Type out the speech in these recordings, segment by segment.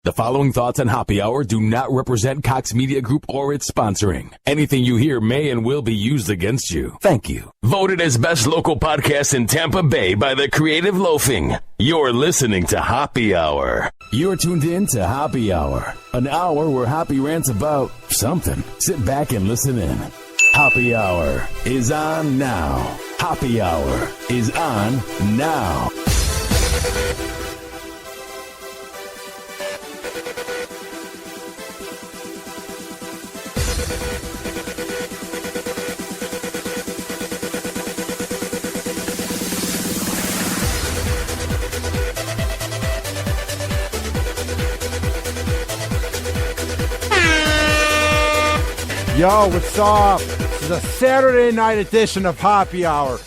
The following thoughts on Happy Hour do not represent Cox Media Group or its sponsoring. Anything you hear may and will be used against you. Thank you. Voted as best local podcast in Tampa Bay by the Creative Loafing. You're listening to Happy Hour. You're tuned in to Happy Hour, an hour where Happy rants about something. Sit back and listen in. Happy Hour is on now. Happy Hour is on now. Yo, what's up? This is a Saturday night edition of Happy Hour.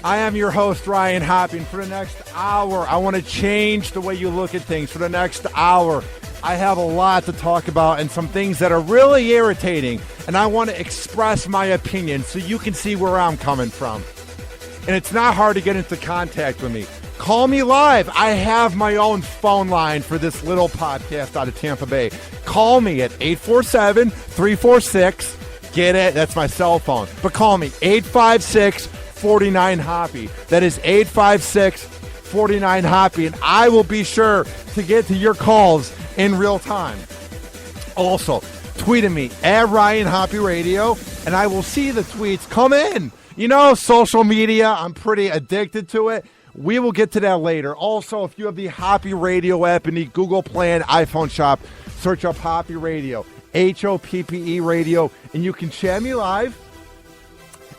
I am your host, Ryan Hoppe, and for the next hour, I want to change the way you look at things. For the next hour, I have a lot to talk about and some things that are really irritating, and I want to express my opinion so you can see where I'm coming from. And it's not hard to get into contact with me. Call me live. I have my own phone line for this little podcast out of Tampa Bay. Call me at 847-346. Get it? That's my cell phone. But call me 856-49-HOPPY. That is 856-49-HOPPY. And I will be sure to get to your calls in real time. Also, tweet at me at Ryan Hoppe Radio, and I will see the tweets come in. You know, social media, I'm pretty addicted to it. We will get to that later. Also, if you have the Hoppe Radio app in the Google Play and iPhone shop, search up Hoppe Radio, Hoppe Radio, and you can chat me live,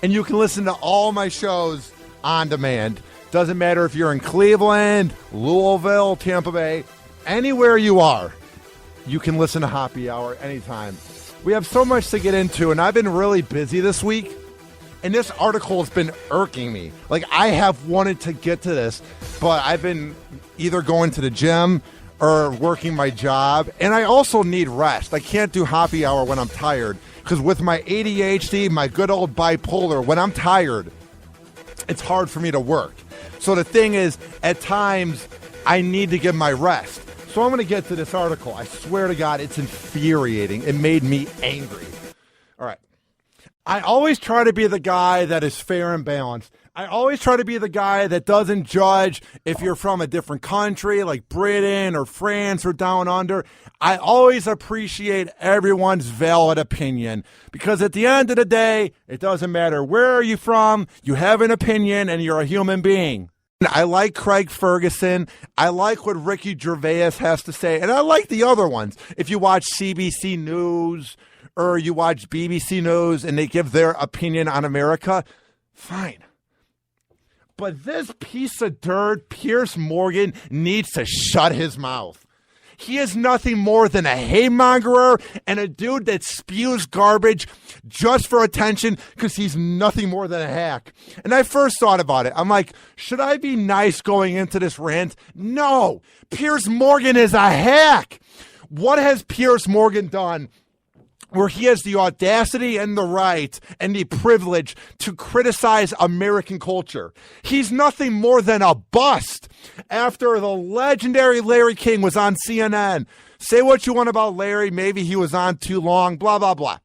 and you can listen to all my shows on demand. Doesn't matter if you're in Cleveland, Louisville, Tampa Bay, anywhere you are, you can listen to Happy Hour anytime. We have so much to get into, and I've been really busy this week. And this article has been irking me. Like, I have wanted to get to this, but I've been either going to the gym or working my job. And I also need rest. I can't do Happy Hour when I'm tired. Because with my ADHD, my good old bipolar, when I'm tired, it's hard for me to work. So the thing is, at times, I need to get my rest. So I'm going to get to this article. I swear to God, it's infuriating. It made me angry. All right. I always try to be the guy that is fair and balanced. I always try to be the guy that doesn't judge if you're from a different country like Britain or France or down under. I always appreciate everyone's valid opinion because at the end of the day, it doesn't matter where are you from, you have an opinion and you're a human being. I like Craig Ferguson. I like what Ricky Gervais has to say. And I like the other ones. If you watch CBC News or you watch BBC News and they give their opinion on America, fine. But this piece of dirt, Piers Morgan, needs to shut his mouth. He is nothing more than a haymongerer and a dude that spews garbage just for attention because he's nothing more than a hack. And I first thought about it. I'm like, should I be nice going into this rant? No, Piers Morgan is a hack. What has Piers Morgan done where he has the audacity and the right and the privilege to criticize American culture? He's nothing more than a bust. After the legendary Larry King was on CNN, say what you want about Larry, maybe he was on too long, blah, blah, blah.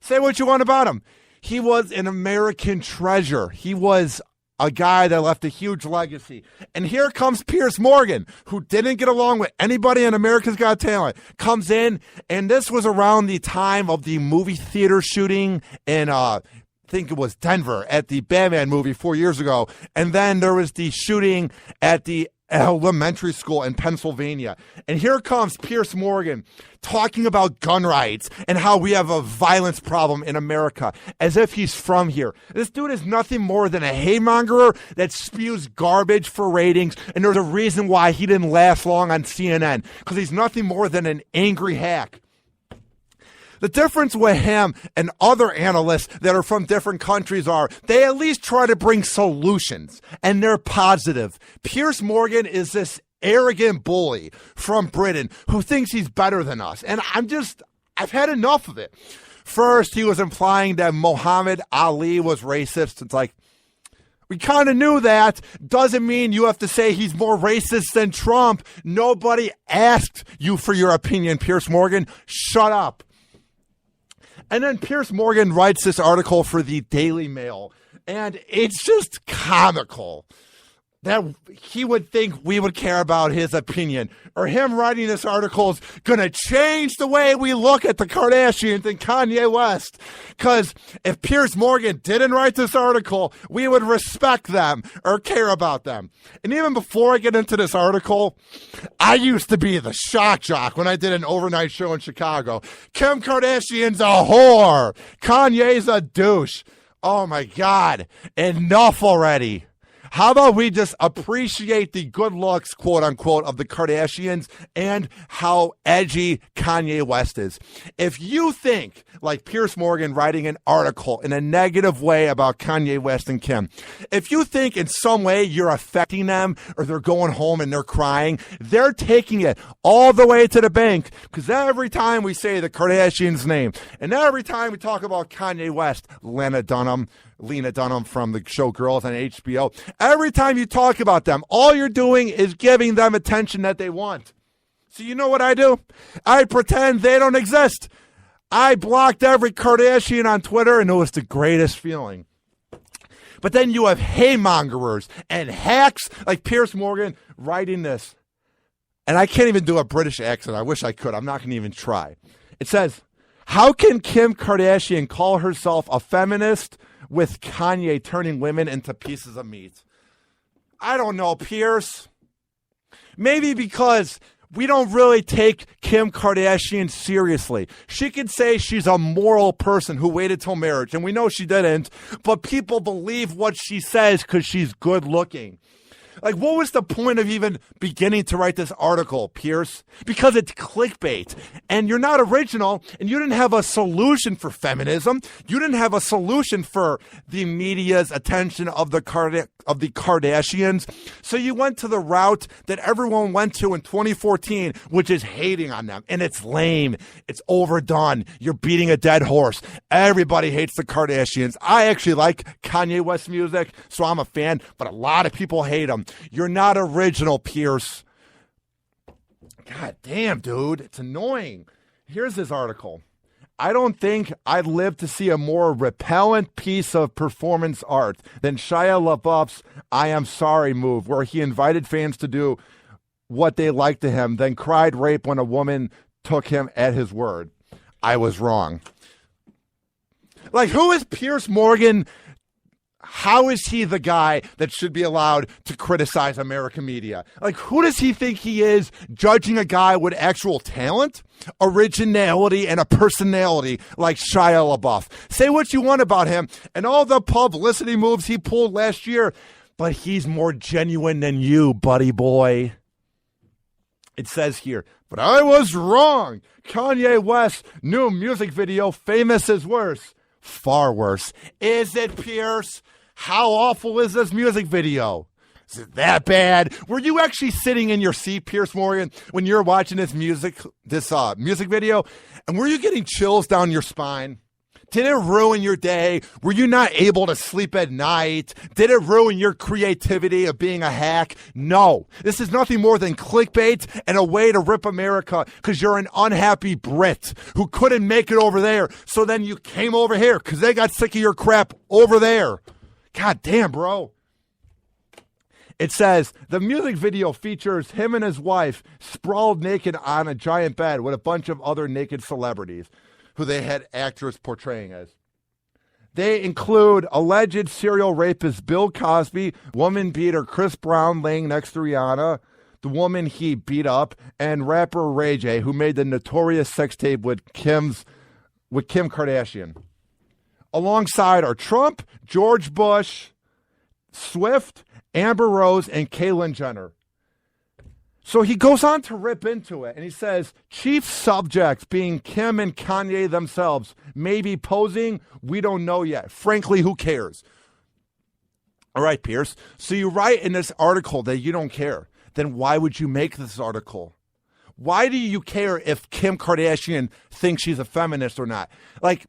Say what you want about him. He was an American treasure. He was a guy that left a huge legacy. And here comes Piers Morgan, who didn't get along with anybody on America's Got Talent, comes in, and this was around the time of the movie theater shooting in, I think it was Denver, at the Batman movie 4 years ago. And then there was the shooting at the elementary school in Pennsylvania. And here comes Piers Morgan talking about gun rights and how we have a violence problem in America, as if he's from here. This dude is nothing more than a haymongerer that spews garbage for ratings, and there's a reason why he didn't last long on CNN, because he's nothing more than an angry hack. The difference with him and other analysts that are from different countries are they at least try to bring solutions, and they're positive. Piers Morgan is this arrogant bully from Britain who thinks he's better than us. And I've had enough of it. First, he was implying that Muhammad Ali was racist. It's like, We kind of knew that. Doesn't mean you have to say he's more racist than Trump. Nobody asked you for your opinion, Piers Morgan. Shut up. And then Piers Morgan writes this article for the Daily Mail, and it's just comical that he would think we would care about his opinion, or him writing this article is going to change the way we look at the Kardashians and Kanye West. Because if Piers Morgan didn't write this article, we would respect them or care about them. And even before I get into this article, I used to be the shock jock when I did an overnight show in Chicago. Kim Kardashian's a whore. Kanye's a douche. Oh my God. Enough already. How about we just appreciate the good looks, quote unquote, of the Kardashians and how edgy Kanye West is? If you think, like Piers Morgan writing an article in a negative way about Kanye West and Kim, if you think in some way you're affecting them or they're going home and they're crying, they're taking it all the way to the bank. Because every time we say the Kardashians' name and every time we talk about Kanye West, Lena Dunham from the show Girls on HBO. Every time you talk about them, all you're doing is giving them attention that they want. So you know what I do? I pretend they don't exist. I blocked every Kardashian on Twitter, and it was the greatest feeling. But then you have haymongerers and hacks like Piers Morgan writing this. And I can't even do a British accent. I wish I could. I'm not going to even try. It says, how can Kim Kardashian call herself a feminist with Kanye turning women into pieces of meat? I don't know, Piers. Maybe because we don't really take Kim Kardashian seriously. She could say she's a moral person who waited till marriage, and we know she didn't, but people believe what she says because she's good looking. Like, what was the point of even beginning to write this article, Piers? Because it's clickbait, and you're not original, and you didn't have a solution for feminism. You didn't have a solution for the media's attention of the Kardashians. So you went to the route that everyone went to in 2014, which is hating on them. And it's lame. It's overdone. You're beating a dead horse. Everybody hates the Kardashians. I actually like Kanye West music, so I'm a fan, but a lot of people hate him. You're not original, Piers. God damn, dude. It's annoying. Here's his article. I don't think I'd live to see a more repellent piece of performance art than Shia LaBeouf's I Am Sorry move, where he invited fans to do what they liked to him, then cried rape when a woman took him at his word. I was wrong. Like, who is Piers Morgan? How is he the guy that should be allowed to criticize American media? Like, who does he think he is, judging a guy with actual talent, originality, and a personality like Shia LaBeouf? Say what you want about him and all the publicity moves he pulled last year, but he's more genuine than you, buddy boy. It says here, but I was wrong. Kanye West's new music video, Famous, is worse. Far worse. Is it, Piers? How awful is this music video? Is it that bad? Were you actually sitting in your seat, Piers Morgan, when you're watching this music video? And were you getting chills down your spine? Did it ruin your day? Were you not able to sleep at night? Did it ruin your creativity of being a hack? No. This is nothing more than clickbait and a way to rip America because you're an unhappy Brit who couldn't make it over there. So then you came over here because they got sick of your crap over there. God damn, bro. It says, the music video features him and his wife sprawled naked on a giant bed with a bunch of other naked celebrities who they had actors portraying as. They include alleged serial rapist Bill Cosby, woman beater Chris Brown laying next to Rihanna, the woman he beat up, and rapper Ray J, who made the notorious sex tape with Kim Kardashian. Alongside are Trump, George Bush, Swift, Amber Rose, and Caitlyn Jenner. So he goes on to rip into it, and he says, chief subjects being Kim and Kanye themselves, maybe posing, we don't know yet. Frankly, who cares? All right, Piers. So you write in this article that you don't care. Then why would you make this article? Why do you care if Kim Kardashian thinks she's a feminist or not? Like,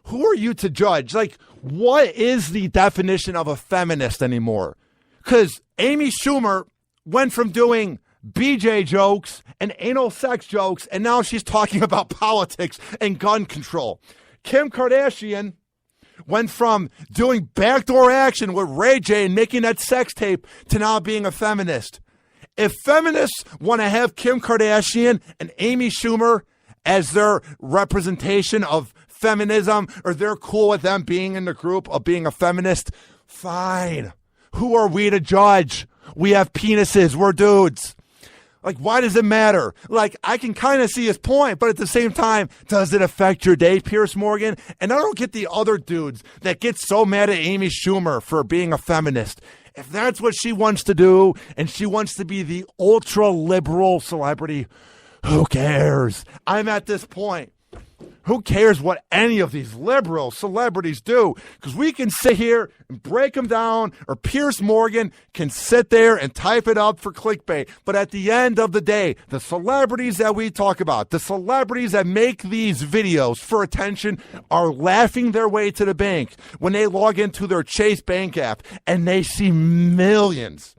who are you to judge? Like, what is the definition of a feminist anymore? Because Amy Schumer went from doing BJ jokes and anal sex jokes, and now she's talking about politics and gun control. Kim Kardashian went from doing backdoor action with Ray J and making that sex tape to now being a feminist. If feminists want to have Kim Kardashian and Amy Schumer as their representation of feminism, or they're cool with them being in the group of being a feminist, fine. Who are we to judge? We have penises. We're dudes. Like, why does it matter? Like, I can kind of see his point, but at the same time, does it affect your day, Piers Morgan? And I don't get the other dudes that get so mad at Amy Schumer for being a feminist. If that's what she wants to do, and she wants to be the ultra-liberal celebrity, who cares? I'm at this point. Who cares what any of these liberal celebrities do? Because we can sit here and break them down, or Piers Morgan can sit there and type it up for clickbait. But at the end of the day, the celebrities that we talk about, the celebrities that make these videos for attention, are laughing their way to the bank when they log into their Chase Bank app and they see millions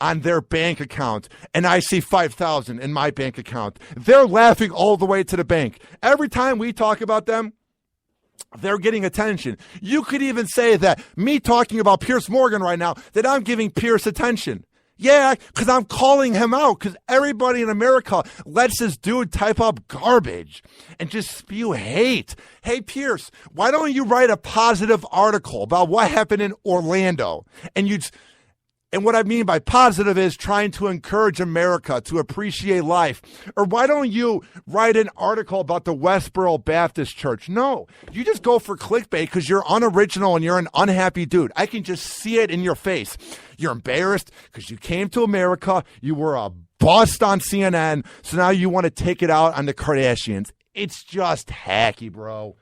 on their bank account, and I see 5,000 in my bank account. They're laughing all the way to the bank. Every time we talk about them, they're getting attention. You could even say that me talking about Piers Morgan right now, that I'm giving Piers attention. Yeah, because I'm calling him out, because everybody in America lets this dude type up garbage and just spew hate. Hey, Piers, why don't you write a positive article about what happened in Orlando? And what I mean by positive is trying to encourage America to appreciate life. Or why don't you write an article about the Westboro Baptist Church? No, you just go for clickbait because you're unoriginal and you're an unhappy dude. I can just see it in your face. You're embarrassed because you came to America, you were a bust on CNN, so now you want to take it out on the Kardashians. It's just hacky, bro.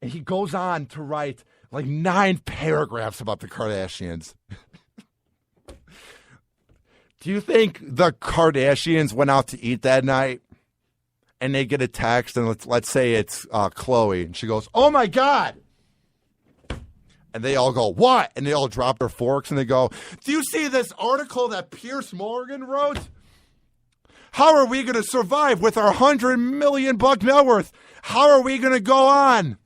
And he goes on to write like 9 paragraphs about the Kardashians. Do you think the Kardashians went out to eat that night and they get a text, and let's say it's Khloe, and she goes, "Oh my God." And they all go, "What?" And they all drop their forks and they go, "Do you see this article that Piers Morgan wrote? How are we going to survive with our $100 million net worth? How are we going to go on?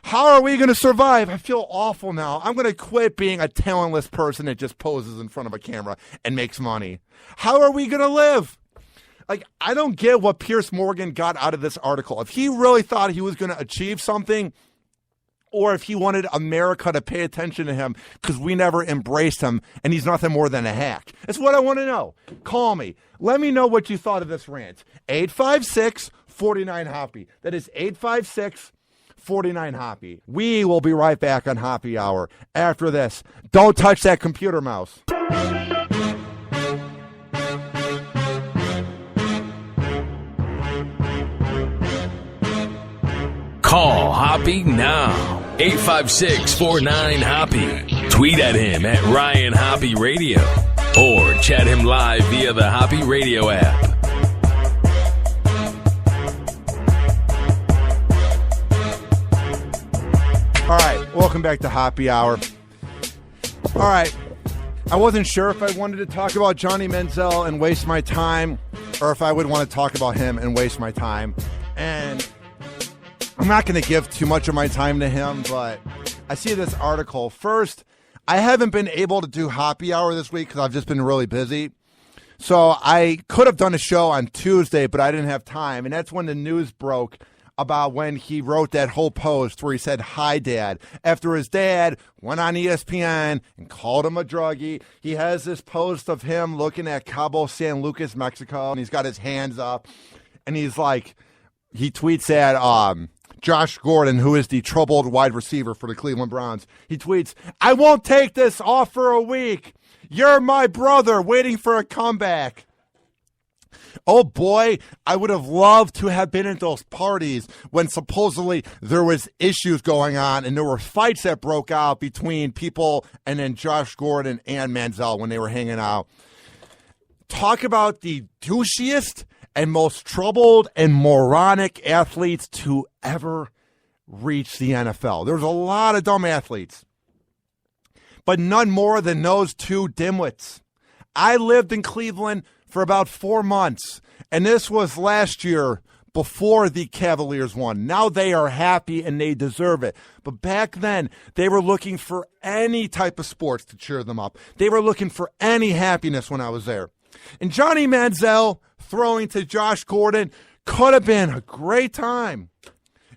How are we going to survive? I feel awful now. I'm going to quit being a talentless person that just poses in front of a camera and makes money. How are we going to live?" Like, I don't get what Piers Morgan got out of this article. If he really thought he was going to achieve something, or if he wanted America to pay attention to him because we never embraced him and he's nothing more than a hack. That's what I want to know. Call me. Let me know what you thought of this rant. 856-49-HOPPY. That is 856-49-HOPPY. We will be right back on Hoppy Hour after this. Don't touch that computer mouse. Call Hoppy now. 856-49-HOPPY. Tweet at him at Ryan Hoppy Radio. Or chat him live via the Hoppy Radio app. All right, welcome back to Hoppy Hour. All right, I wasn't sure if I wanted to talk about Johnny Manziel and waste my time, or if I would want to talk about him and waste my time. And I'm not going to give too much of my time to him, but I see this article. First, I haven't been able to do Hoppy Hour this week because I've just been really busy. So I could have done a show on Tuesday, but I didn't have time. And that's when the news broke about when he wrote that whole post where he said, "Hi, Dad," after his dad went on ESPN and called him a druggie. He has this post of him looking at Cabo San Lucas, Mexico, and he's got his hands up. And he's like, he tweets at Josh Gordon, who is the troubled wide receiver for the Cleveland Browns. He tweets, "I won't take this off for a week. You're my brother waiting for a comeback." Oh boy, I would have loved to have been at those parties when supposedly there was issues going on and there were fights that broke out between people and then Josh Gordon and Manziel when they were hanging out. Talk about the douchiest and most troubled and moronic athletes to ever reach the NFL. There's a lot of dumb athletes, but none more than those two dimwits. I lived in Cleveland for about 4 months, and this was last year before the Cavaliers won. Now they are happy and they deserve it. But back then, they were looking for any type of sports to cheer them up. They were looking for any happiness when I was there. And Johnny Manziel throwing to Josh Gordon could have been a great time.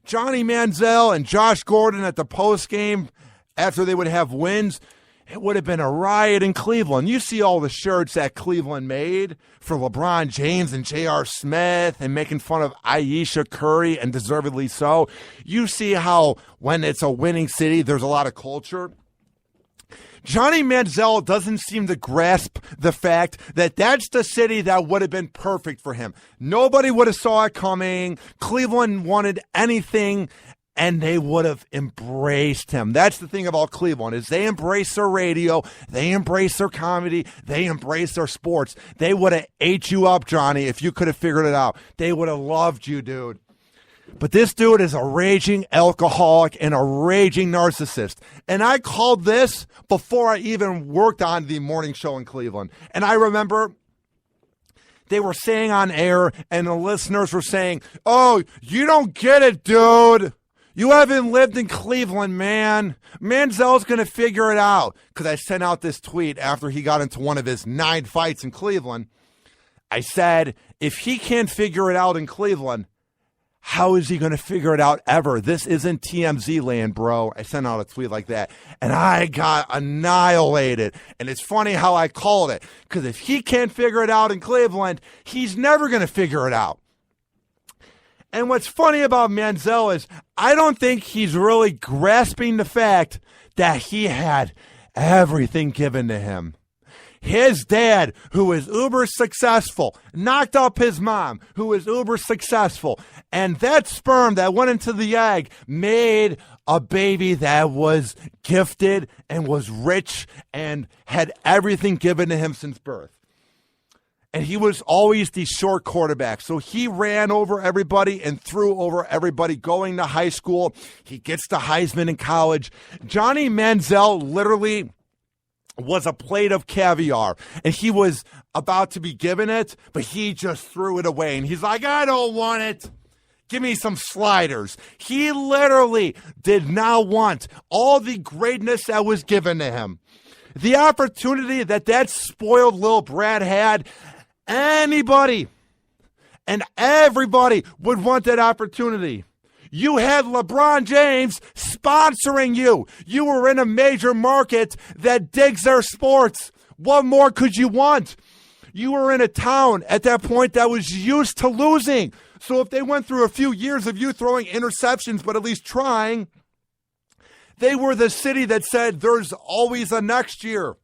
Johnny Manziel and Josh Gordon at the postgame after they would have wins, it would have been a riot in Cleveland. You see all the shirts that Cleveland made for LeBron James and J.R. Smith and making fun of Ayesha Curry, and deservedly so. You see how when it's a winning city, there's a lot of culture. Johnny Manziel doesn't seem to grasp the fact that that's the city that would have been perfect for him. Nobody would have saw it coming. Cleveland wanted anything, and they would have embraced him. That's the thing about Cleveland, is they embrace their radio, they embrace their comedy, they embrace their sports. They would have ate you up, Johnny, if you could have figured it out. They would have loved you, dude. But this dude is a raging alcoholic and a raging narcissist. And I called this before I even worked on the morning show in Cleveland. And I remember they were saying on air, and the listeners were saying, "Oh, you don't get it, dude. You haven't lived in Cleveland, man. Manziel's going to figure it out." Because I sent out this tweet after he got into one of his 9 fights in Cleveland. I said, if he can't figure it out in Cleveland, how is he going to figure it out ever? This isn't TMZ land, bro. I sent out a tweet like that, and I got annihilated. And it's funny how I called it, because if he can't figure it out in Cleveland, he's never going to figure it out. And what's funny about Manziel is I don't think he's really grasping the fact that he had everything given to him. His dad, who is uber successful, knocked up his mom, who is uber successful. And that sperm that went into the egg made a baby that was gifted and was rich and had everything given to him since birth. And he was always the short quarterback. So he ran over everybody and threw over everybody going to high school. He gets the Heisman in college. Johnny Manziel literally was a plate of caviar, and he was about to be given it, but he just threw it away. And he's like, "I don't want it. Give me some sliders." He literally did not want all the greatness that was given to him. The opportunity that spoiled little brat had, anybody and everybody would want that opportunity. You had LeBron James sponsoring you. You were in a major market that digs their sports. What more could you want? You were in a town at that point that was used to losing. So if they went through a few years of you throwing interceptions, but at least trying, they were the city that said there's always a next year.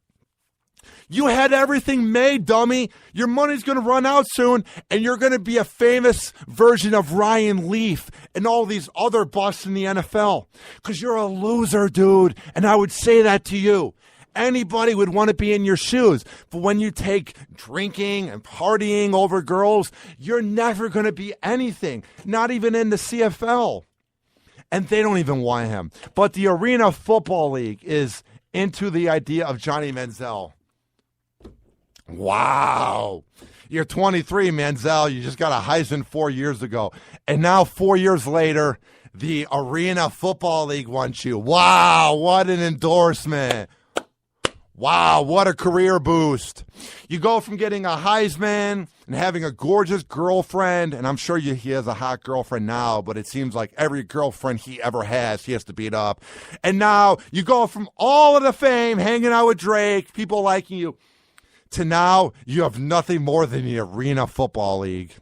You had everything made, dummy. Your money's going to run out soon, and you're going to be a famous version of Ryan Leaf and all these other busts in the NFL. Because you're a loser, dude, and I would say that to you. Anybody would want to be in your shoes. But when you take drinking and partying over girls, you're never going to be anything, not even in the CFL. And they don't even want him. But the Arena Football League is into the idea of Johnny Manziel. Wow. You're 23, Manziel. You just got a Heisman 4 years ago. And now 4 years later, the Arena Football League wants you. Wow, what an endorsement. Wow, what a career boost. You go from getting a Heisman and having a gorgeous girlfriend, and I'm sure he has a hot girlfriend now, but it seems like every girlfriend he ever has, he has to beat up. And now you go from all of the fame, hanging out with Drake, people liking you, to now you have nothing more than the Arena Football League.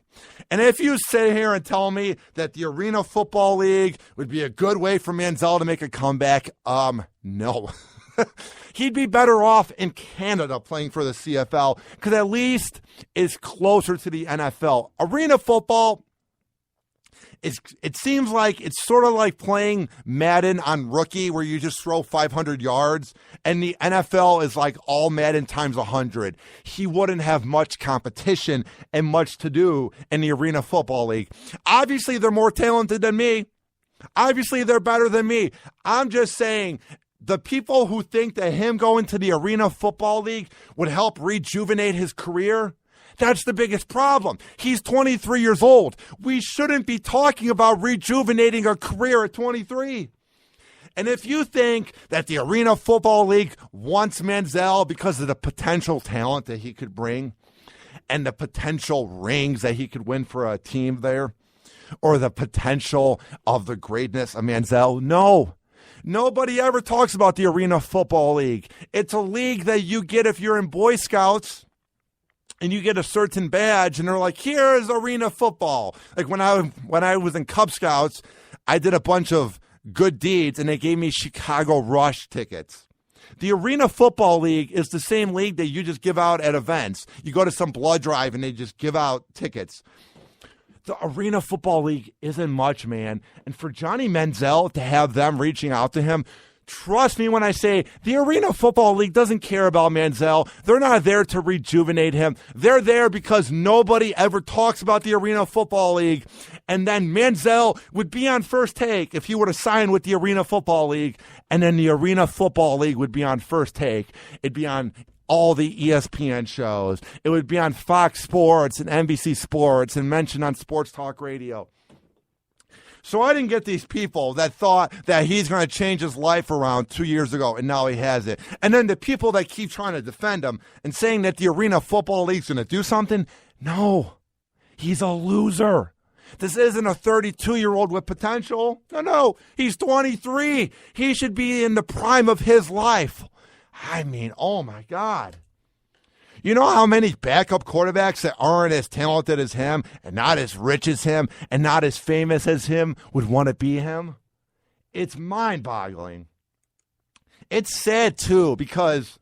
And if you sit here and tell me that the Arena Football League would be a good way for Manziel to make a comeback, no. He'd be better off in Canada playing for the CFL, because at least it's closer to the NFL. Arena football, it seems like it's sort of like playing Madden on rookie, where you just throw 500 yards, and the NFL is like all Madden times 100. He wouldn't have much competition and much to do in the Arena Football League. Obviously, they're more talented than me, Obviously, they're better than me. I'm just saying the people who think that him going to the Arena Football League would help rejuvenate his career, that's the biggest problem. He's 23 years old. We shouldn't be talking about rejuvenating a career at 23. And if you think that the Arena Football League wants Manziel because of the potential talent that he could bring and the potential rings that he could win for a team there, or the potential of the greatness of Manziel, no. Nobody ever talks about the Arena Football League. It's a league that you get if you're in Boy Scouts and you get a certain badge, and they're like, here's Arena Football. Like when I was in Cub Scouts, I did a bunch of good deeds, and they gave me Chicago Rush tickets. The Arena Football League is the same league that you just give out at events. You go to some blood drive, and they just give out tickets. The Arena Football League isn't much, man. And for Johnny Manziel to have them reaching out to him, trust me when I say the Arena Football League doesn't care about Manziel. They're not there to rejuvenate him. They're there because nobody ever talks about the Arena Football League. And then Manziel would be on First Take if he were to sign with the Arena Football League. And then the Arena Football League would be on First Take. It'd be on all the ESPN shows. It would be on Fox Sports and NBC Sports and mentioned on Sports Talk Radio. So I didn't get these people that thought that he's going to change his life around 2 years ago, and now he has it. And then the people that keep trying to defend him and saying that the Arena Football League's going to do something. No, he's a loser. This isn't a 32-year-old with potential. No, he's 23. He should be in the prime of his life. I mean, oh my God. You know how many backup quarterbacks that aren't as talented as him and not as rich as him and not as famous as him would want to be him? It's mind-boggling. It's sad, too, because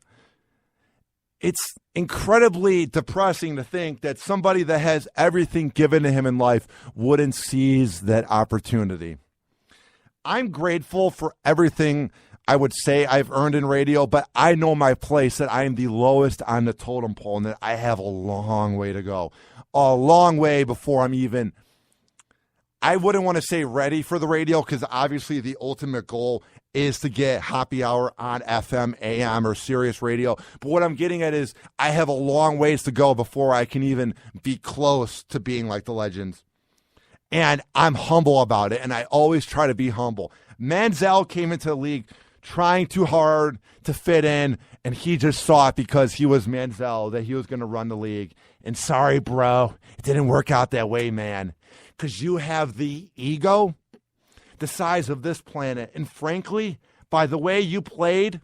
it's incredibly depressing to think that somebody that has everything given to him in life wouldn't seize that opportunity. I'm grateful for everything I would say I've earned in radio, but I know my place, that I am the lowest on the totem pole and that I have a long way to go. A long way before I'm even, I wouldn't want to say ready for the radio, because obviously the ultimate goal is to get Happy Hour on FM, AM, or Sirius Radio. But what I'm getting at is I have a long ways to go before I can even be close to being like the legends. And I'm humble about it, and I always try to be humble. Manziel came into the league trying too hard to fit in, and he just saw it because he was Manziel that he was going to run the league. And sorry, bro, it didn't work out that way, man, because you have the ego the size of this planet. And frankly, by the way you played,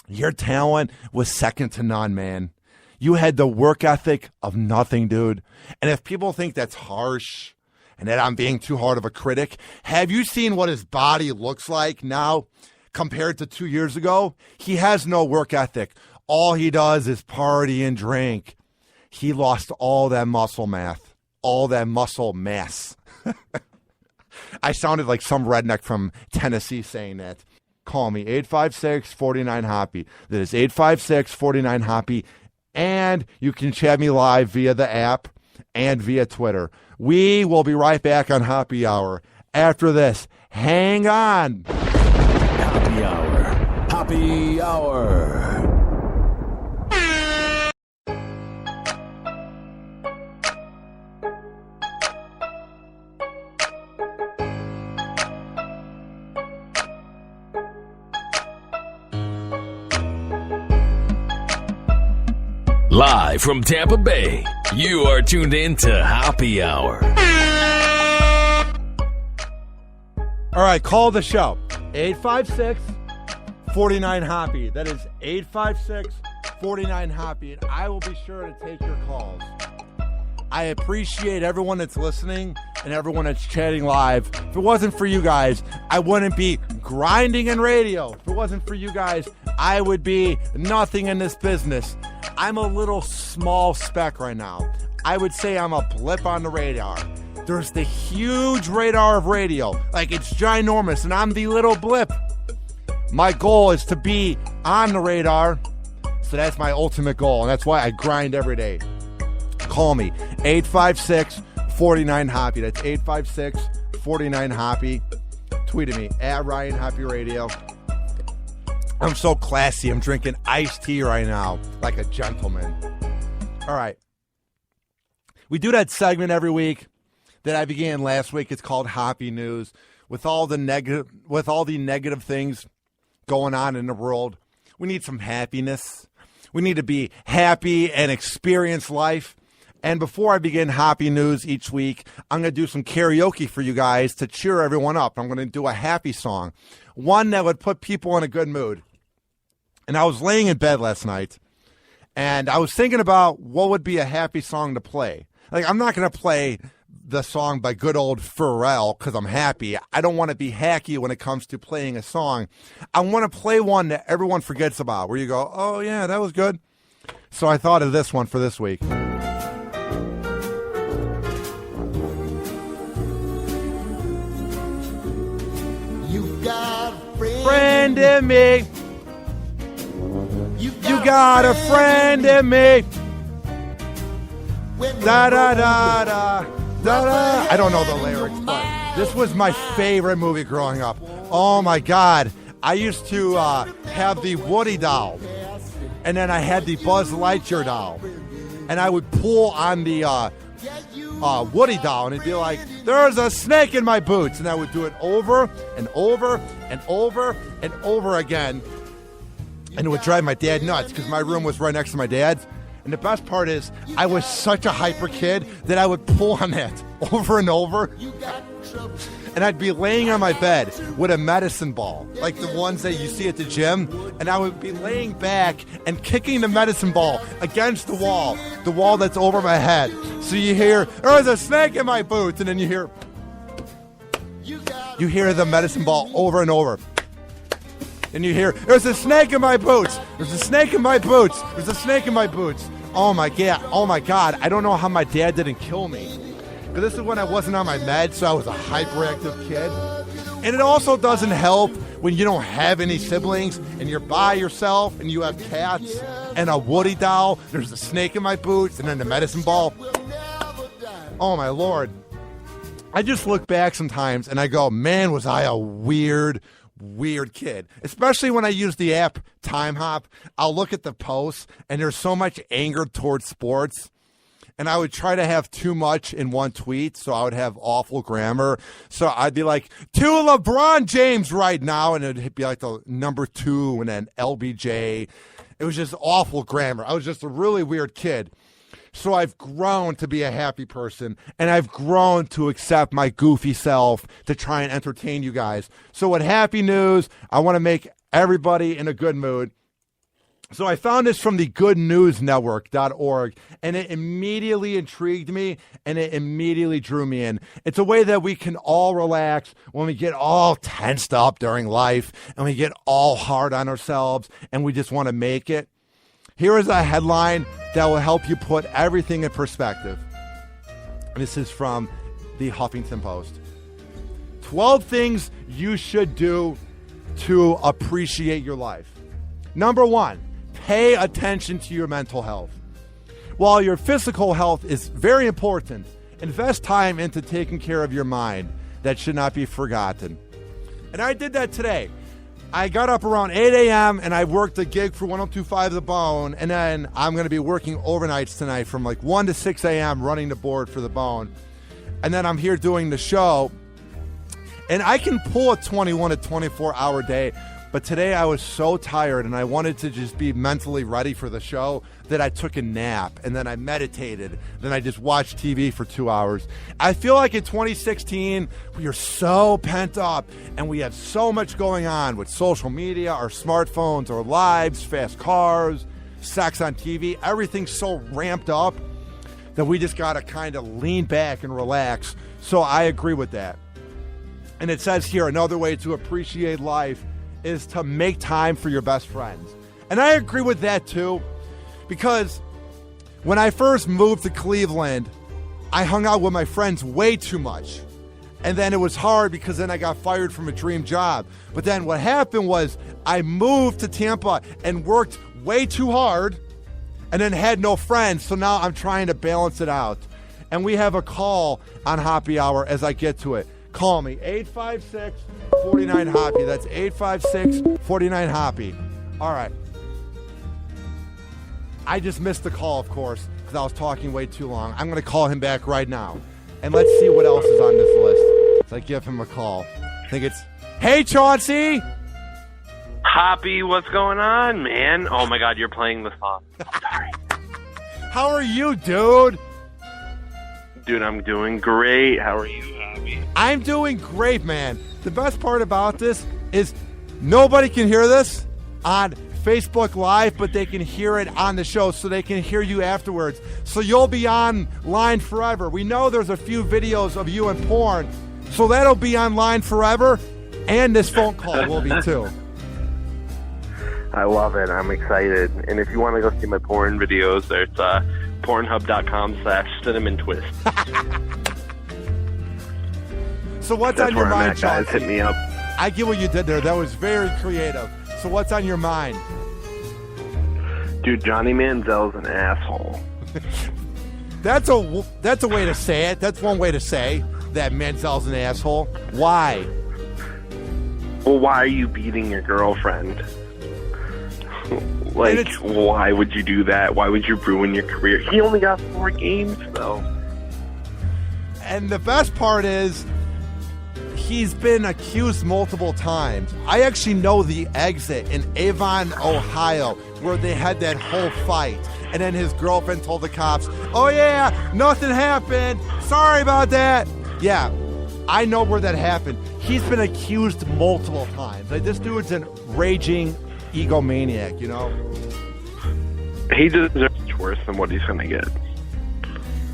your talent was second to none, man. You had the work ethic of nothing, dude. And if people think that's harsh and that I'm being too hard of a critic, have you seen what his body looks like now compared to 2 years ago? He has no work ethic. All he does is party and drink. He lost all that muscle mass. I sounded like some redneck from Tennessee saying that. Call me, 856-49-HOPPY. That is 856-49-HOPPY. And you can chat me live via the app and via Twitter. We will be right back on Happy Hour after this. Hang on. Happy Hour. Happy Hour. Live from Tampa Bay, you are tuned in to Happy Hour. All right, call the show. 856-49-HOPPY. That is 856-49-HOPPY. And I will be sure to take your calls. I appreciate everyone that's listening and everyone that's chatting live. If it wasn't for you guys, I wouldn't be grinding in radio. If it wasn't for you guys, I would be nothing in this business. I'm a little small speck right now. I would say I'm a blip on the radar. There's the huge radar of radio. Like, it's ginormous, and I'm the little blip. My goal is to be on the radar, so that's my ultimate goal, and that's why I grind every day. Call me, 856-49-HOPPY. That's 856-49-HOPPY. tweet at me, at Ryan Hoppe Radio. I'm so classy. I'm drinking iced tea right now, like a gentleman. All right. We do that segment every week that I began last week. It's called Hoppe News. With all the negative things going on in the world, we need some happiness. We need to be happy and experience life. And before I begin Hoppe News each week, I'm going to do some karaoke for you guys to cheer everyone up. I'm going to do a happy song, one that would put people in a good mood. And I was laying in bed last night, and I was thinking about what would be a happy song to play. Like, I'm not going to play the song by good old Pharrell because I'm happy. I don't want to be hacky when it comes to playing a song. I want to play one that everyone forgets about, where you go, oh, yeah, that was good. So I thought of this one for this week. You got a Friend in me. You got a friend in me. Da da da da da da. I don't know the lyrics, but this was my favorite movie growing up. Oh my God! I used to have the Woody doll, and then I had the Buzz Lightyear doll, and I would pull on the Woody doll, and it'd be like, "There's a snake in my boots," and I would do it over and over and over and over again. And it would drive my dad nuts because my room was right next to my dad's. And the best part is I was such a hyper kid that I would pull on that over and over. And I'd be laying on my bed with a medicine ball, like the ones that you see at the gym. And I would be laying back and kicking the medicine ball against the wall that's over my head. So you hear, there's a snake in my boots. And then you hear the medicine ball over and over. And you hear, there's a snake in my boots. There's a snake in my boots. There's a snake in my boots. Oh my God. I don't know how my dad didn't kill me. But this is when I wasn't on my meds, so I was a hyperactive kid. And it also doesn't help when you don't have any siblings and you're by yourself and you have cats and a Woody doll. There's a snake in my boots and then the medicine ball. Oh my Lord. I just look back sometimes and I go, man, was I a weird kid, especially when I use the app Time Hop. I'll look at the posts and there's so much anger towards sports, and I would try to have too much in one tweet, so I would have awful grammar. So I'd be like, to LeBron James right now, and it'd be like the number 2 and then LBJ. It was just awful grammar. I was just a really weird kid. So I've grown to be a happy person, and I've grown to accept my goofy self to try and entertain you guys. So with Happy News, I want to make everybody in a good mood. So I found this from the goodnewsnetwork.org, and it immediately intrigued me, and it immediately drew me in. It's a way that we can all relax when we get all tensed up during life, and we get all hard on ourselves, and we just want to make it. Here is a headline that will help you put everything in perspective. This is from the Huffington Post. 12 things you should do to appreciate your life. Number 1, pay attention to your mental health. While your physical health is very important, invest time into taking care of your mind. That should not be forgotten. And I did that today. I got up around 8 a.m. and I worked a gig for 102.5 The Bone, and then I'm going to be working overnights tonight from like 1 to 6 a.m. running the board for The Bone. And then I'm here doing the show. And I can pull a 21 to 24-hour day, but today I was so tired and I wanted to just be mentally ready for the show that I took a nap, and then I meditated. Then I just watched TV for 2 hours. I feel like in 2016, we are so pent up and we have so much going on with social media, our smartphones, our lives, fast cars, sex on TV. Everything's so ramped up that we just got to kind of lean back and relax. So I agree with that. And it says here, another way to appreciate life is to make time for your best friends. And I agree with that too, because when I first moved to Cleveland, I hung out with my friends way too much. And then it was hard because then I got fired from a dream job. But then what happened was I moved to Tampa and worked way too hard and then had no friends. So now I'm trying to balance it out. And we have a call on Happy Hour as I get to it. call me. 856-49-HOPPY. That's 856-49-HOPPY. All right. I just missed the call, of course, because I was talking way too long. I'm going to call him back right now. And let's see what else is on this list. So I give him a call. I think it's, hey, Chauncey! Hoppy, what's going on, man? Oh, my God, you're playing the song. Sorry. How are you, dude? Dude, I'm doing great. How are you, Hoppy? I'm doing great, man. The best part about this is nobody can hear this on Facebook Live, but they can hear it on the show, so they can hear you afterwards. So you'll be online forever. We know there's a few videos of you in porn, so that'll be online forever, and this phone call will be too. I love it. I'm excited. And if you want to go see my porn videos, there's pornhub.com/cinnamon-twist. So what's That's on your where I'm mind, at, guys. Chauncey? Hit me up. I get what you did there. That was very creative. So what's on your mind? Dude, Johnny Manziel's an asshole. That's a way to say it. That's one way to say that Manziel's an asshole. Why? Well, why are you beating your girlfriend? Like, why would you do that? Why would you ruin your career? He only got 4 games, though. And the best part is, he's been accused multiple times. I actually know the exit in Avon, Ohio, where they had that whole fight. And then his girlfriend told the cops, oh yeah, nothing happened. Sorry about that. Yeah, I know where that happened. He's been accused multiple times. Like, this dude's a raging egomaniac, you know? He deserves worse than what he's going to get.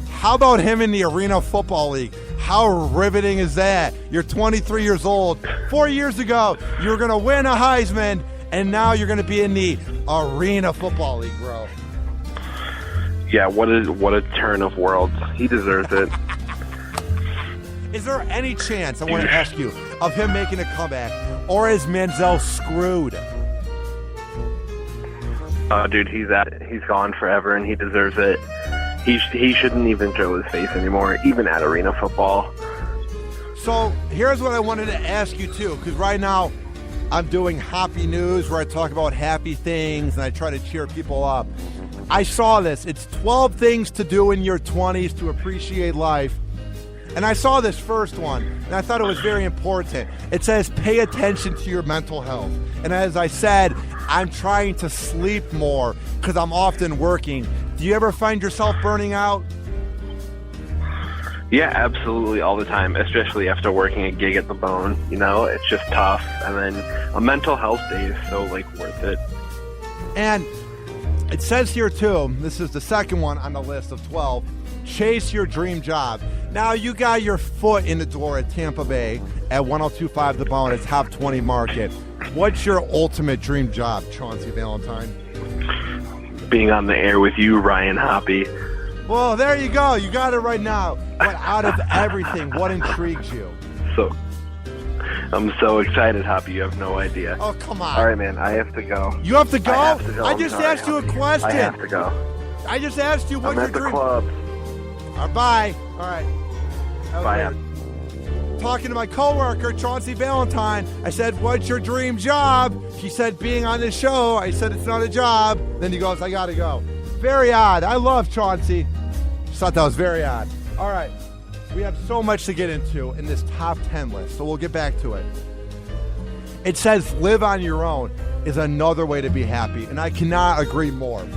How about him in the Arena Football League? How riveting is that? You're 23 years old. 4 years ago, you were going to win a Heisman, and now you're going to be in the Arena Football League, bro. Yeah, what a turn of worlds. He deserves it. Is there any chance, I want to ask you, of him making a comeback, or is Manziel screwed? Oh, dude, he's gone forever, and he deserves it. He shouldn't even show his face anymore, even at arena football. So here's what I wanted to ask you too, because right now I'm doing Hoppy News, where I talk about happy things and I try to cheer people up. I saw this. It's 12 things to do in your 20s to appreciate life. And I saw this first one, and I thought it was very important. It says, pay attention to your mental health. And as I said, I'm trying to sleep more because I'm often working. Do you ever find yourself burning out? Yeah, absolutely, all the time, especially after working a gig at the Bone. You know, it's just tough. And then a mental health day is so, worth it. And it says here, too, this is the second one on the list of 12, chase your dream job. Now, you got your foot in the door at Tampa Bay at 102.5 The Bone, it's Top 20 Market. What's your ultimate dream job, Chauncey Valentine? Being on the air with you, Ryan Hoppy. Well, there you go. You got it right now. But out of everything, what intrigues you? I'm so excited, Hoppy. You have no idea. Oh, come on. All right, man. I have to go. You have to go? I just sorry, asked you a question. I have to go. I just asked you what's I'm your at the dream. club. Bye. All right. Bye. Talking to my coworker, Chauncey Valentine. I said, what's your dream job? She said, being on this show. I said, it's not a job. Then he goes, I got to go. Very odd. I love Chauncey. Just thought that was very odd. All right. We have so much to get into in this top 10 list, so we'll get back to it. It says live on your own is another way to be happy, and I cannot agree more.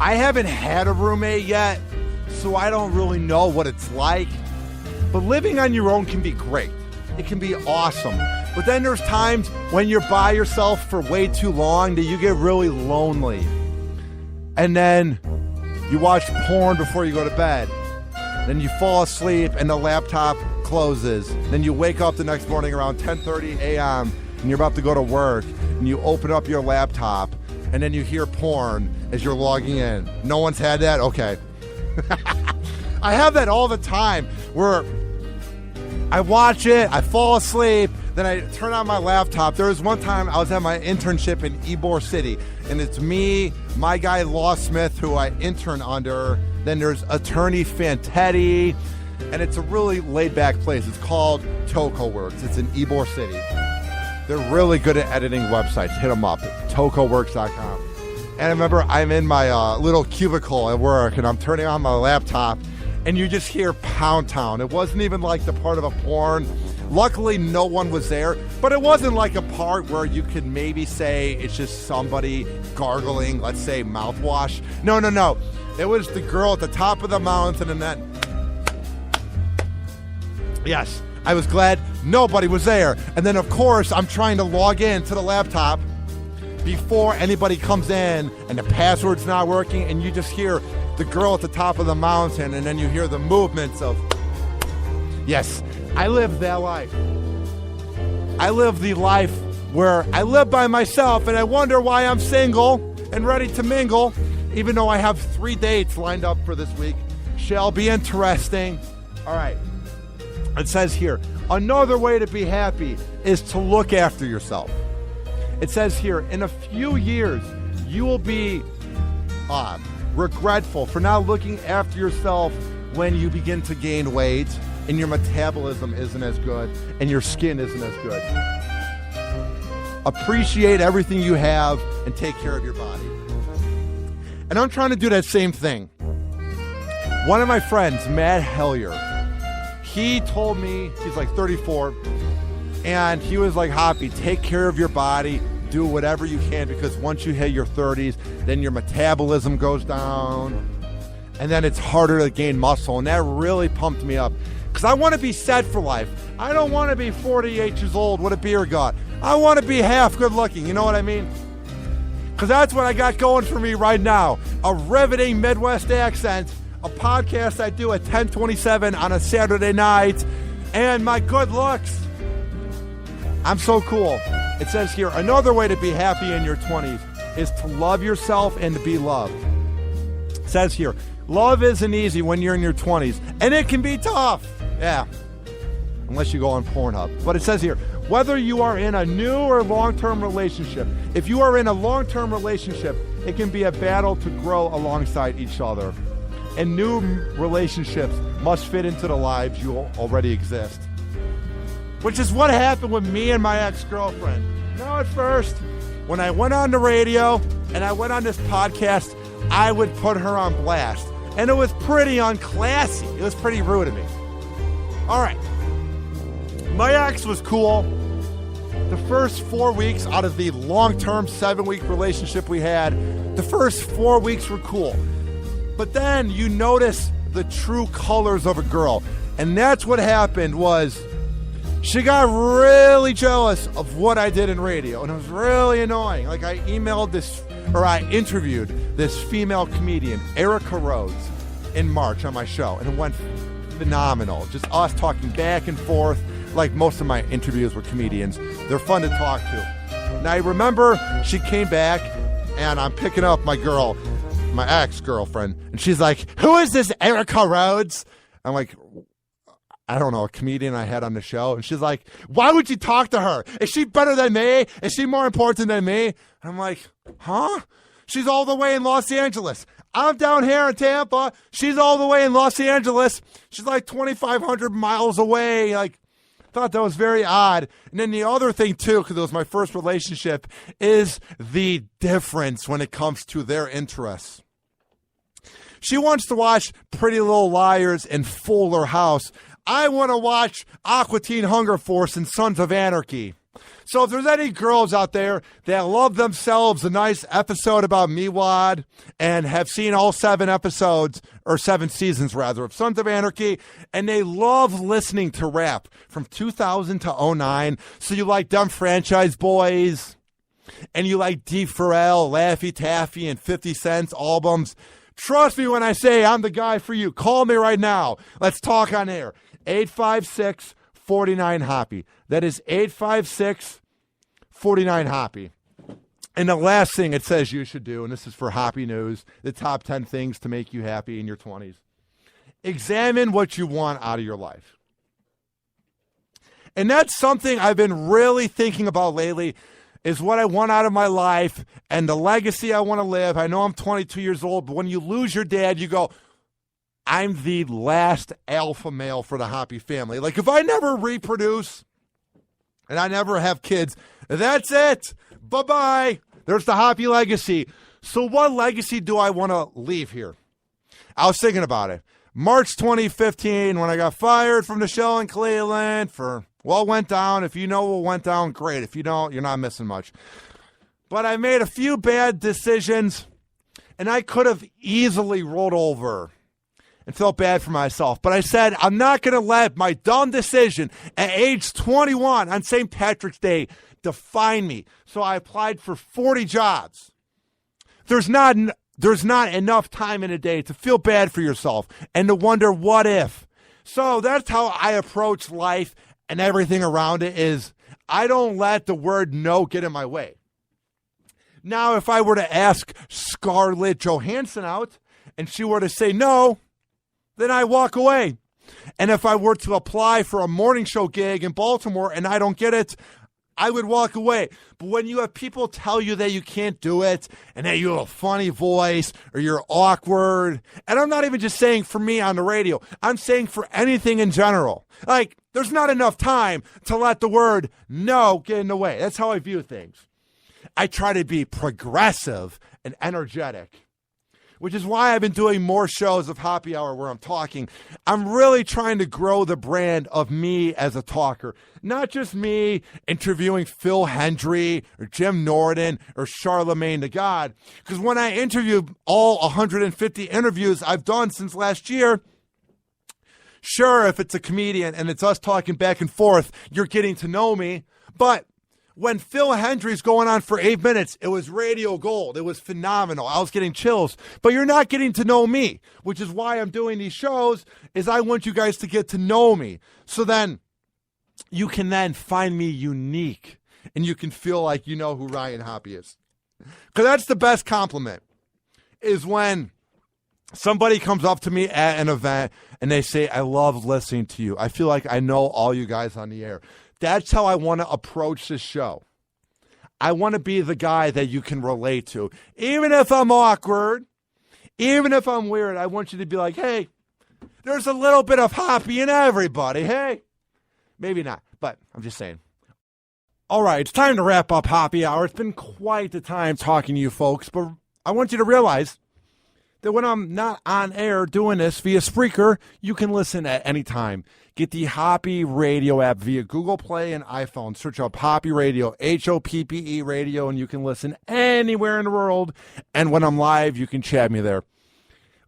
I haven't had a roommate yet, so I don't really know what it's like. But living on your own can be great. It can be awesome. But then there's times when you're by yourself for way too long that you get really lonely. And then you watch porn before you go to bed. Then you fall asleep and the laptop closes. Then you wake up the next morning around 10:30 a.m. and you're about to go to work. And you open up your laptop and then you hear porn as you're logging in. No one's had that? Okay. I have that all the time where I watch it, I fall asleep, then I turn on my laptop. There was one time I was at my internship in Ybor City, and it's me, my guy Law Smith, who I intern under. Then there's attorney Fantetti, and it's a really laid-back place. It's called Toco Works. It's in Ybor City. They're really good at editing websites. Hit them up at tocoworks.com. And I remember I'm in my little cubicle at work, and I'm turning on my laptop, and you just hear Pound Town. It wasn't even like the part of a porn. Luckily, no one was there, but it wasn't like a part where you could maybe say it's just somebody gargling, let's say, mouthwash. No. It was the girl at the top of the mountain, and then... Yes, I was glad nobody was there. And then, of course, I'm trying to log in to the laptop before anybody comes in, and the password's not working, and you just hear the girl at the top of the mountain, and then you hear the movements of... Yes, I live that life. I live the life where I live by myself, and I wonder why I'm single and ready to mingle, even though I have 3 dates lined up for this week. Shall be interesting. All right. It says here, another way to be happy is to look after yourself. It says here, in a few years, you will be regretful for not looking after yourself when you begin to gain weight and your metabolism isn't as good and your skin isn't as good. Appreciate everything you have and take care of your body. And I'm trying to do that same thing. One of my friends, Matt Hellier, he told me, he's like 34, and he was like, Hoppy, take care of your body, do whatever you can, because once you hit your 30s, then your metabolism goes down, and then it's harder to gain muscle, and that really pumped me up, because I want to be set for life. I don't want to be 48 years old with a beer gut. I want to be half good looking, you know what I mean? Because that's what I got going for me right now, a riveting Midwest accent, a podcast I do at 10:27 on a Saturday night, and my good looks. I'm so cool. It says here, another way to be happy in your 20s is to love yourself and to be loved. It says here, love isn't easy when you're in your 20s, and it can be tough. Yeah, unless you go on Pornhub. But it says here, whether you are in a new or long-term relationship, if you are in a long-term relationship, it can be a battle to grow alongside each other. And new relationships must fit into the lives you already exist. Which is what happened with me and my ex-girlfriend. Now at first, when I went on the radio and I went on this podcast, I would put her on blast. And it was pretty unclassy. It was pretty rude of me. All right. My ex was cool. The first 4 weeks out of the long-term 7-week relationship we had, the first 4 weeks were cool. But then you notice the true colors of a girl. And that's what happened was she got really jealous of what I did in radio. And it was really annoying. Like I interviewed this female comedian, Erica Rhodes, in March on my show. And it went phenomenal. Just us talking back and forth. Like most of my interviews with comedians. They're fun to talk to. Now I remember she came back and I'm picking up my girl, my ex-girlfriend, and she's like, who is this Erica Rhodes? I'm like, I don't know, a comedian I had on the show. And she's like, why would you talk to her? Is she better than me? Is she more important than me? And I'm like, huh? She's all the way in Los Angeles. I'm down here in Tampa. She's all the way in Los Angeles. She's like 2,500 miles away. Like, thought that was very odd. And then the other thing, too, because it was my first relationship, is the difference when it comes to their interests. She wants to watch Pretty Little Liars and Fuller House. I want to watch Aqua Teen Hunger Force and Sons of Anarchy. So if there's any girls out there that love themselves a nice episode about Meewad and have seen all 7 episodes, or 7 seasons rather, of Sons of Anarchy, and they love listening to rap from 2000 to 2009, so you like Dumb Franchise Boys, and you like D. Pharrell, Laffy Taffy, and 50 Cent's albums, trust me when I say I'm the guy for you. Call me right now. Let's talk on air. 856-49-HOPPY. That is 856-49-HOPPY. And the last thing it says you should do, and this is for Hoppy News, the top 10 things to make you happy in your 20s. Examine what you want out of your life. And that's something I've been really thinking about lately, is what I want out of my life and the legacy I want to live. I know I'm 22 years old, but when you lose your dad, you go, I'm the last alpha male for the Hoppe family. Like, if I never reproduce and I never have kids, that's it. Bye-bye. There's the Hoppe legacy. So what legacy do I want to leave here? I was thinking about it. March 2015, when I got fired from the show in Cleveland for what went down. If you know what went down, great. If you don't, you're not missing much. But I made a few bad decisions, and I could have easily rolled over and felt bad for myself. But I said, I'm not going to let my dumb decision at age 21 on St. Patrick's Day define me. So I applied for 40 jobs. There's not enough time in a day to feel bad for yourself and to wonder what if. So that's how I approach life, and everything around it is I don't let the word no get in my way. Now, if I were to ask Scarlett Johansson out and she were to say no, then I walk away. And if I were to apply for a morning show gig in Baltimore and I don't get it, I would walk away. But when you have people tell you that you can't do it and that you have a funny voice or you're awkward, and I'm not even just saying for me on the radio, I'm saying for anything in general. Like, there's not enough time to let the word no get in the way. That's how I view things. I try to be progressive and energetic, which is why I've been doing more shows of Hoppe Hour where I'm talking. I'm really trying to grow the brand of me as a talker. Not just me interviewing Phil Hendry or Jim Norton or Charlemagne the God. Because when I interview all 150 interviews I've done since last year, sure, if it's a comedian and it's us talking back and forth, you're getting to know me. But when Phil Hendry's going on for 8 minutes, it was radio gold. It was phenomenal. I was getting chills. But you're not getting to know me, which is why I'm doing these shows, is I want you guys to get to know me. So then you can then find me unique, and you can feel like you know who Ryan Hoppe is. Because that's the best compliment, is when somebody comes up to me at an event and they say, I love listening to you. I feel like I know all you guys on the air. That's how I want to approach this show. I want to be the guy that you can relate to. Even if I'm awkward, even if I'm weird, I want you to be like, hey, there's a little bit of Hoppe in everybody, hey? Maybe not, but I'm just saying. All right, it's time to wrap up Hoppe Hour. It's been quite the time talking to you folks, but I want you to realize that when I'm not on air doing this via Spreaker, you can listen at any time. Get the Hoppe Radio app via Google Play and iPhone. Search up Hoppe Radio, Hoppe Radio, and you can listen anywhere in the world. And when I'm live, you can chat me there.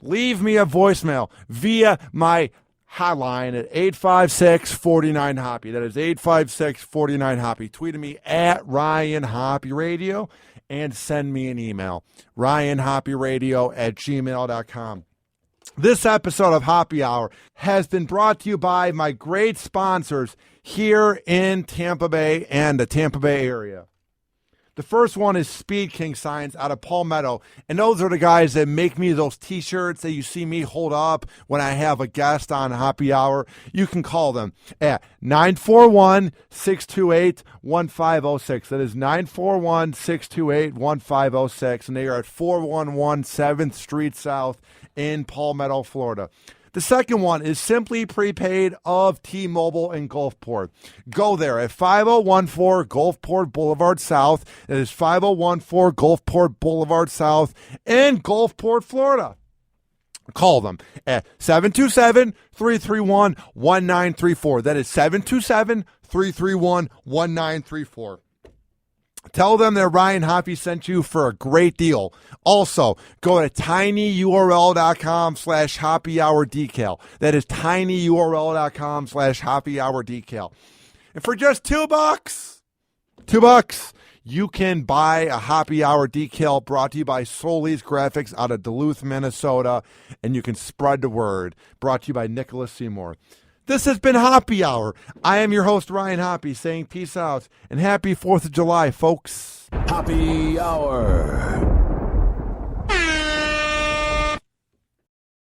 Leave me a voicemail via my hotline at 856-49-HOPPE. That is 856-49-HOPPE. Tweet me at Ryan Hoppe Radio and send me an email, ryanhopperadio@gmail.com. This episode of Hoppe Hour has been brought to you by my great sponsors here in Tampa Bay and the Tampa Bay area. The first one is Speed King Signs out of Palmetto. And those are the guys that make me those T-shirts that you see me hold up when I have a guest on Hoppe Hour. You can call them at 941-628-1506. That is 941-628-1506. And they are at 411 7th Street South in Palmetto, Florida. The second one is Simply Prepaid of T-Mobile in Gulfport. Go there at 5014 Gulfport Boulevard South. It is 5014 Gulfport Boulevard South in Gulfport, Florida. Call them at 727-331-1934. That is 727-331-1934. Tell them that Ryan Hoppe sent you for a great deal. Also, go to tinyurl.com/Hoppe Hour Decal. That is tinyurl.com/Hoppe Hour Decal. And for just $2, you can buy a Hoppe Hour decal brought to you by Solis Graphics out of Duluth, Minnesota. And you can spread the word. Brought to you by Nicholas Seymour. This has been Hoppe Hour. I am your host, Ryan Hoppe, saying peace out and happy 4th of July, folks. Hoppe Hour.